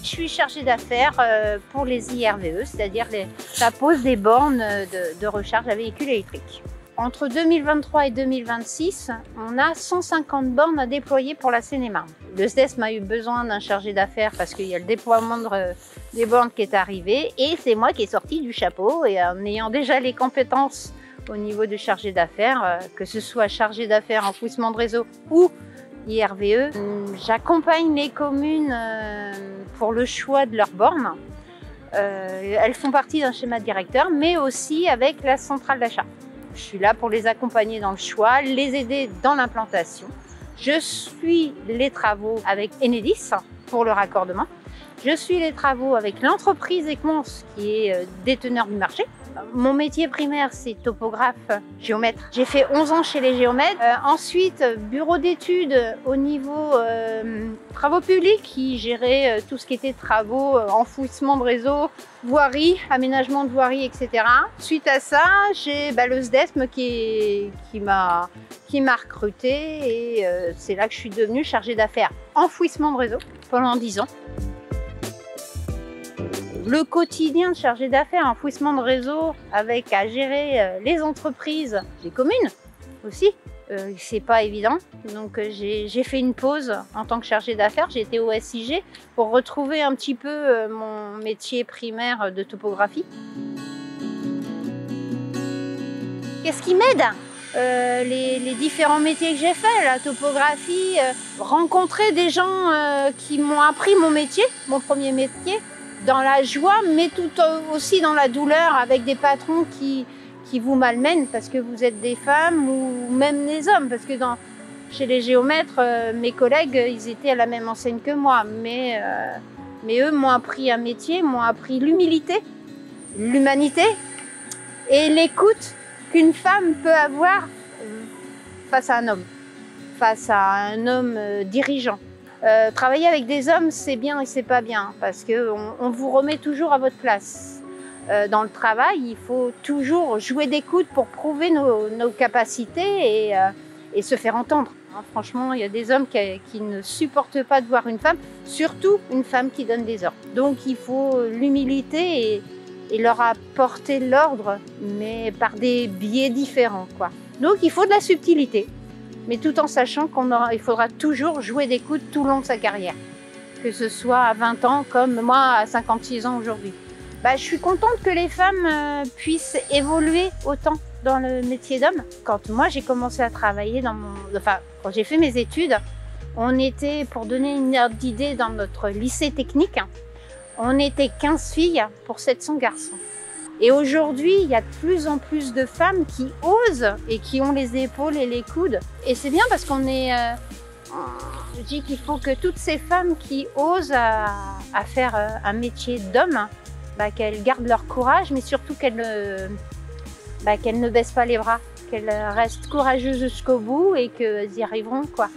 je suis chargée d'affaires pour les IRVE, c'est-à-dire la pose des bornes de recharge à véhicules électriques. Entre 2023 et 2026, on a 150 bornes à déployer pour la Seine-et-Marne. Le SDESM a eu besoin d'un chargé d'affaires parce qu'il y a le déploiement des bornes qui est arrivé et c'est moi qui est sortie du chapeau et en ayant déjà les compétences au niveau de chargé d'affaires, que ce soit chargé d'affaires enfouissement de réseau ou IRVE, j'accompagne les communes pour le choix de leurs bornes. Elles font partie d'un schéma directeur, mais aussi avec la centrale d'achat. Je suis là pour les accompagner dans le choix, les aider dans l'implantation. Je suis les travaux avec Enedis pour le raccordement. Je suis les travaux avec l'entreprise Equans qui est déteneur du marché. Mon métier primaire, c'est topographe, géomètre. J'ai fait 11 ans chez les géomètres. Ensuite, bureau d'études au niveau travaux publics, qui gérait tout ce qui était travaux, enfouissement de réseau, voirie, aménagement de voirie, etc. Suite à ça, j'ai le SDESM qui m'a recruté et c'est là que je suis devenue chargée d'affaires enfouissement de réseau pendant 10 ans. Le quotidien de chargé d'affaires enfouissement de réseau avec à gérer les entreprises, les communes aussi, c'est pas évident. Donc j'ai fait une pause en tant que chargé d'affaires, j'ai été au SIG pour retrouver un petit peu mon métier primaire de topographie. Qu'est-ce qui m'aide ? Les différents métiers que j'ai faits, la topographie, rencontrer des gens qui m'ont appris mon métier, mon premier métier, dans la joie, mais tout aussi dans la douleur, avec des patrons qui vous malmènent parce que vous êtes des femmes ou même des hommes. Parce que chez les géomètres, mes collègues, ils étaient à la même enseigne que moi, mais eux m'ont appris un métier, m'ont appris l'humilité, l'humanité et l'écoute qu'une femme peut avoir face à un homme dirigeant. Travailler avec des hommes, c'est bien et c'est pas bien parce qu'on vous remet toujours à votre place. Dans le travail, il faut toujours jouer d'écoute pour prouver nos capacités et se faire entendre. Franchement, il y a des hommes qui ne supportent pas de voir une femme, surtout une femme qui donne des ordres. Donc il faut l'humilité et leur apporter l'ordre, mais par des biais différents, quoi. Donc il faut de la subtilité, mais tout en sachant qu'il faudra toujours jouer d'écoute tout le long de sa carrière, que ce soit à 20 ans comme moi à 56 ans aujourd'hui. Je suis contente que les femmes puissent évoluer autant dans le métier d'homme. Quand moi j'ai commencé à travailler quand j'ai fait mes études, on était, pour donner une ordre d'idée, dans notre lycée technique, on était 15 filles pour 700 garçons. Et aujourd'hui, il y a de plus en plus de femmes qui osent et qui ont les épaules et les coudes. Et c'est bien parce qu'on est... je dis qu'il faut que toutes ces femmes qui osent à faire un métier d'homme, qu'elles gardent leur courage, mais surtout qu'elles ne baissent pas les bras, qu'elles restent courageuses jusqu'au bout et qu'elles y arriveront, quoi.